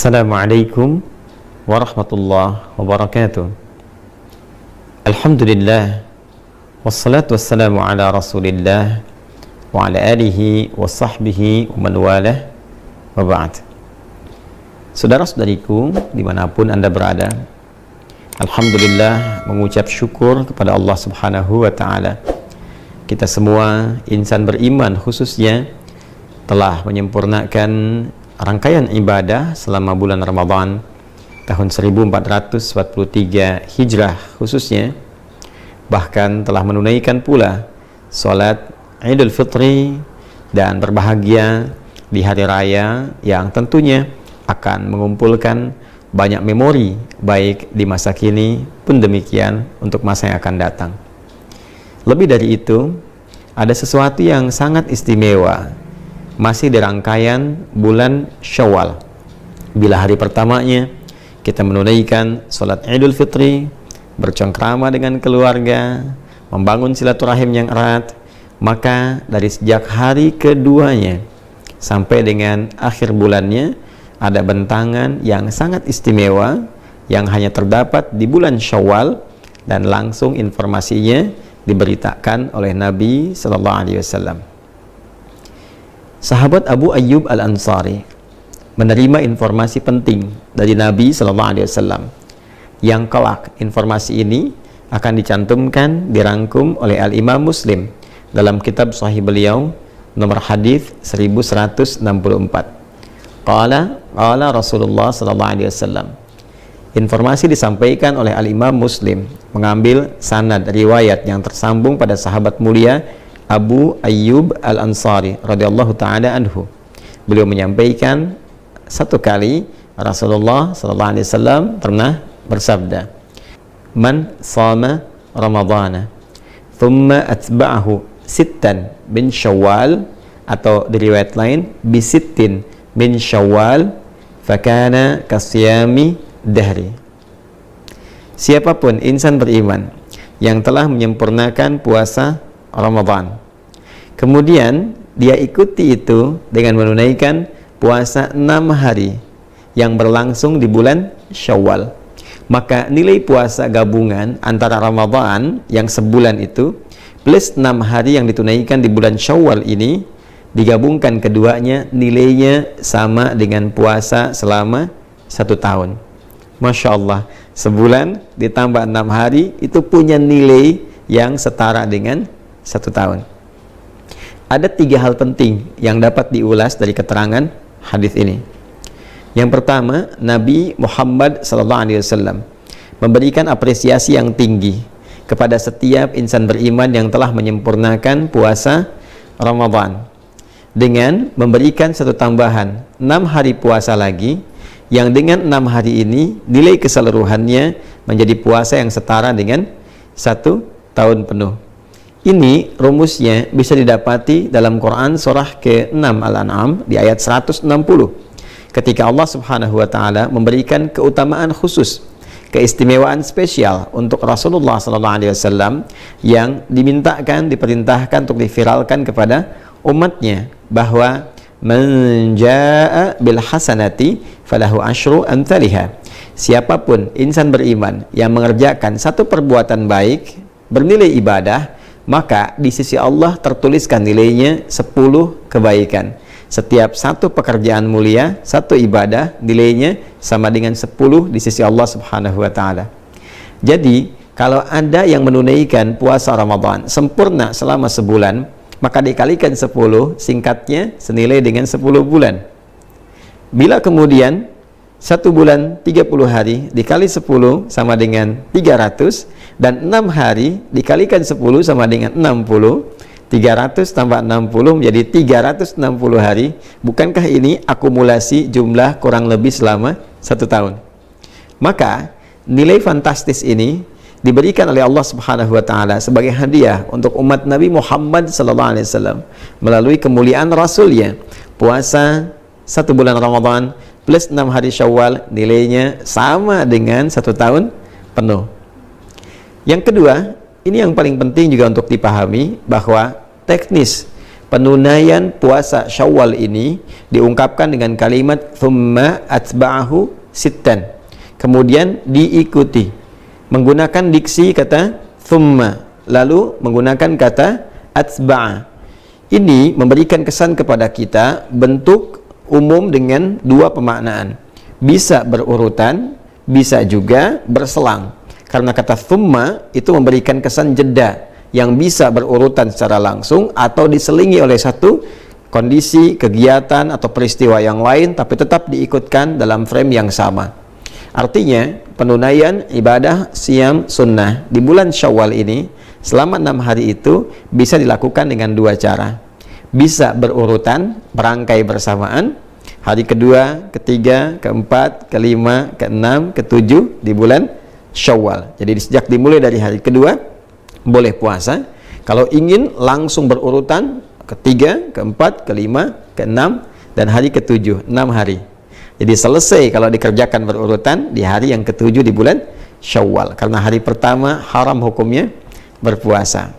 Assalamualaikum warahmatullahi wabarakatuh. Alhamdulillah, wassalatu wassalamu ala rasulillah wa ala alihi wa sahbihi wa man walah, wa ba'd. Saudara-saudariku dimanapun Anda berada, Alhamdulillah mengucap syukur kepada Allah subhanahu wa ta'ala. Kita semua insan beriman khususnya telah menyempurnakan rangkaian ibadah selama bulan Ramadan tahun 1443 Hijrah khususnya, bahkan telah menunaikan pula salat Idul Fitri dan berbahagia di hari raya yang tentunya akan mengumpulkan banyak memori baik di masa kini pun demikian untuk masa yang akan datang. Lebih dari itu, ada sesuatu yang sangat istimewa masih di rangkaian bulan Syawal. Bila hari pertamanya kita menunaikan salat Idul Fitri, bercengkrama dengan keluarga, membangun silaturahim yang erat, maka dari sejak hari keduanya sampai dengan akhir bulannya ada bentangan yang sangat istimewa yang hanya terdapat di bulan Syawal dan langsung informasinya diberitakan oleh Nabi sallallahu alaihi wasallam. Sahabat Abu Ayyub Al-Ansari menerima informasi penting dari Nabi sallallahu alaihi wasallam yang kelak informasi ini akan dicantumkan, dirangkum oleh Al-Imam Muslim dalam kitab sahih beliau nomor hadis 1164. Qala Rasulullah sallallahu alaihi wasallam. Informasi disampaikan oleh Al-Imam Muslim mengambil sanad riwayat yang tersambung pada sahabat mulia Abu Ayyub Al-Ansari radhiyallahu ta'ala anhu. Beliau menyampaikan, satu kali Rasulullah sallallahu alaihi wasallam pernah bersabda, "Man shama Ramadhana thumma atba'ahu sittan min Syawal," atau di riwayat lain bisittin min Syawal, fakana kasyami dahri. Siapapun insan beriman yang telah menyempurnakan puasa Ramadan, kemudian dia ikuti itu dengan menunaikan puasa 6 hari yang berlangsung di bulan Syawal, maka nilai puasa gabungan antara Ramadan yang sebulan itu plus 6 hari yang ditunaikan di bulan Syawal ini, digabungkan keduanya nilainya sama dengan puasa selama 1 tahun. Masya Allah, sebulan ditambah 6 hari itu punya nilai yang setara dengan 1 tahun. Ada 3 hal penting yang dapat diulas dari keterangan hadis ini. Yang pertama, Nabi Muhammad SAW memberikan apresiasi yang tinggi kepada setiap insan beriman yang telah menyempurnakan puasa Ramadan dengan memberikan satu tambahan 6 hari puasa lagi, yang dengan 6 hari ini nilai keseluruhannya menjadi puasa yang setara dengan 1 tahun penuh. Ini rumusnya bisa didapati dalam Quran surah ke-6 Al-An'am di ayat 160, ketika Allah subhanahu wa ta'ala memberikan keutamaan khusus, keistimewaan spesial untuk Rasulullah sallallahu alaihi wasallam yang diperintahkan untuk diviralkan kepada umatnya, bahwa man jaa bil hasanati falahu asyru amthaliha. Siapapun insan beriman yang mengerjakan satu perbuatan baik bernilai ibadah, maka di sisi Allah tertuliskan nilainya 10 kebaikan. Setiap satu pekerjaan mulia, satu ibadah, nilainya sama dengan 10 di sisi Allah subhanahu wa ta'ala. Jadi kalau ada yang menunaikan puasa Ramadan sempurna selama sebulan, maka dikalikan 10, singkatnya senilai dengan 10 bulan. Bila kemudian 1 bulan 30 hari dikali 10 sama dengan 300, dan 6 hari dikalikan 10 sama dengan 60, 300 tambah 60 menjadi 360 hari. Bukankah ini akumulasi jumlah kurang lebih selama 1 tahun? Maka nilai fantastis ini diberikan oleh Allah subhanahu wa ta'ala sebagai hadiah untuk umat Nabi Muhammad sallallahu alaihi wasallam melalui kemuliaan Rasulnya. Puasa 1 bulan Ramadan plus 6 hari Syawal nilainya sama dengan 1 tahun penuh. Yang kedua, ini yang paling penting juga untuk dipahami, bahwa teknis penunaian puasa Syawal ini diungkapkan dengan kalimat thumma atba'ahu sittan, kemudian diikuti menggunakan diksi kata thumma, lalu menggunakan kata atba'a. Ini memberikan kesan kepada kita bentuk umum dengan dua pemaknaan, bisa berurutan, bisa juga berselang. Karena kata thumma itu memberikan kesan jeda yang bisa berurutan secara langsung atau diselingi oleh satu kondisi, kegiatan atau peristiwa yang lain, tapi tetap diikutkan dalam frame yang sama. Artinya penunaian ibadah siam sunnah di bulan Syawal ini selama 6 hari itu bisa dilakukan dengan dua cara. Bisa berurutan, berangkai bersamaan, hari kedua, ketiga, keempat, kelima, keenam, ketujuh di bulan Syawal. Jadi sejak dimulai dari hari kedua boleh puasa. Kalau ingin langsung berurutan, ketiga, keempat, kelima, keenam, dan hari ketujuh, 6 hari. Jadi selesai kalau dikerjakan berurutan di hari yang ketujuh di bulan Syawal, karena hari pertama haram hukumnya berpuasa.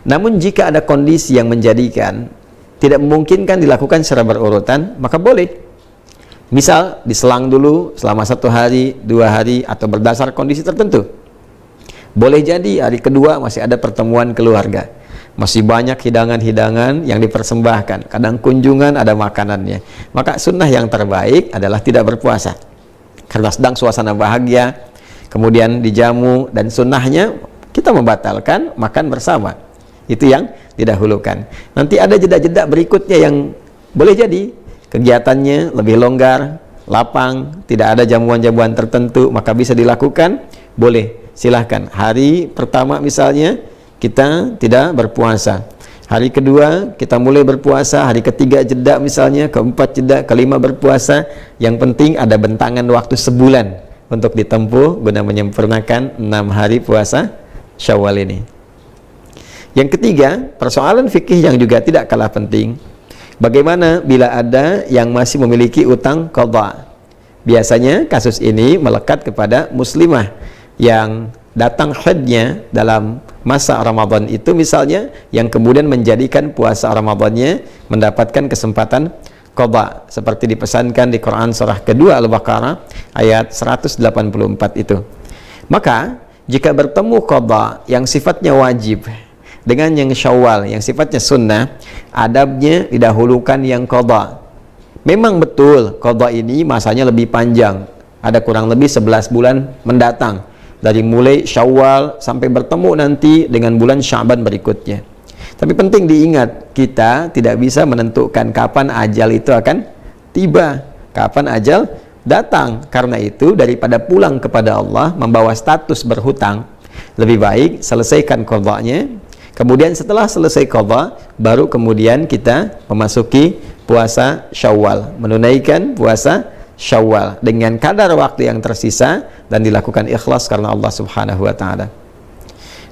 Namun jika ada kondisi yang menjadikan tidak memungkinkan dilakukan secara berurutan, maka boleh. Misal diselang dulu selama 1 hari, 2 hari, atau berdasar kondisi tertentu. Boleh jadi hari kedua masih ada pertemuan keluarga, masih banyak hidangan-hidangan yang dipersembahkan, kadang kunjungan ada makanannya, maka sunnah yang terbaik adalah tidak berpuasa karena sedang suasana bahagia, kemudian dijamu, dan sunnahnya kita membatalkan makan bersama. Itu yang didahulukan. Nanti ada jeda-jeda berikutnya yang boleh jadi kegiatannya lebih longgar, lapang, tidak ada jamuan-jamuan tertentu, maka bisa dilakukan, boleh, silahkan. Hari pertama misalnya kita tidak berpuasa, hari kedua kita mulai berpuasa, hari ketiga jeda misalnya, keempat jeda, kelima berpuasa. Yang penting ada bentangan waktu sebulan untuk ditempuh guna menyempurnakan 6 hari puasa Syawal ini. Yang ketiga, persoalan fikih yang juga tidak kalah penting. Bagaimana bila ada yang masih memiliki utang qadha? Biasanya kasus ini melekat kepada muslimah yang datang haidnya dalam masa Ramadan itu misalnya, yang kemudian menjadikan puasa Ramadannya mendapatkan kesempatan qadha, seperti dipesankan di Quran surah kedua Al-Baqarah ayat 184 itu. Maka jika bertemu qadha yang sifatnya wajib dengan yang Syawal yang sifatnya sunnah, adabnya didahulukan yang qadha. Memang betul qadha ini masanya lebih panjang, ada kurang lebih 11 bulan mendatang, dari mulai Syawal sampai bertemu nanti dengan bulan Sya'ban berikutnya. Tapi penting diingat, kita tidak bisa menentukan kapan ajal itu akan tiba, kapan ajal datang. Karena itu daripada pulang kepada Allah membawa status berhutang, lebih baik selesaikan qadhanya. Kemudian setelah selesai qadha, baru kemudian kita memasuki puasa Syawal, menunaikan puasa Syawal dengan kadar waktu yang tersisa dan dilakukan ikhlas karena Allah Subhanahu wa taala.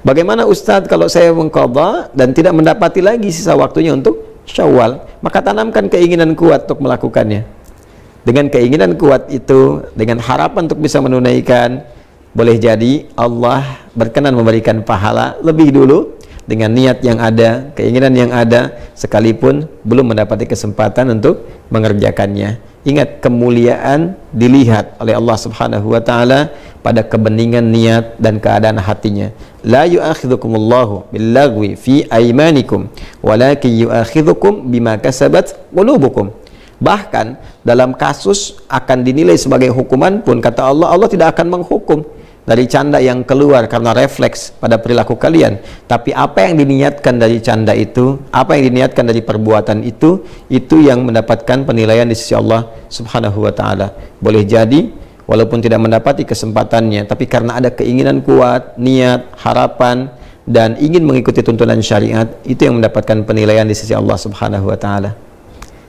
Bagaimana Ustadz kalau saya mengqadha dan tidak mendapati lagi sisa waktunya untuk Syawal? Maka tanamkan keinginan kuat untuk melakukannya. Dengan keinginan kuat itu, dengan harapan untuk bisa menunaikan, boleh jadi Allah berkenan memberikan pahala lebih dulu dengan niat yang ada, keinginan yang ada, sekalipun belum mendapati kesempatan untuk mengerjakannya. Ingat, kemuliaan dilihat oleh Allah Subhanahu wa taala pada kebeningan niat dan keadaan hatinya. La yu'akhidhukumullahu billagwi fi aymanikum walakin yu'akhidhukum bima kasabat qulubukum. Bahkan dalam kasus akan dinilai sebagai hukuman pun, kata Allah, Allah tidak akan menghukum dari canda yang keluar karena refleks pada perilaku kalian, tapi apa yang diniatkan dari canda itu, apa yang diniatkan dari perbuatan itu yang mendapatkan penilaian di sisi Allah Subhanahu wa taala. Boleh jadi walaupun tidak mendapati kesempatannya, tapi karena ada keinginan kuat, niat, harapan, dan ingin mengikuti tuntunan syariat, itu yang mendapatkan penilaian di sisi Allah Subhanahu wa taala.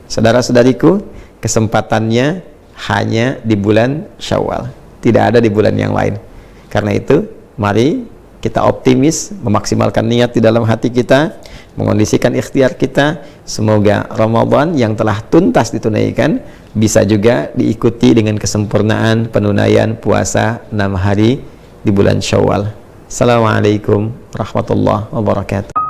Saudara-saudariku, kesempatannya hanya di bulan Syawal, tidak ada di bulan yang lain. Karena itu, mari kita optimis, memaksimalkan niat di dalam hati kita, mengondisikan ikhtiar kita. Semoga Ramadan yang telah tuntas ditunaikan bisa juga diikuti dengan kesempurnaan penunaian puasa 6 hari di bulan Syawal. Assalamualaikum warahmatullahi wabarakatuh.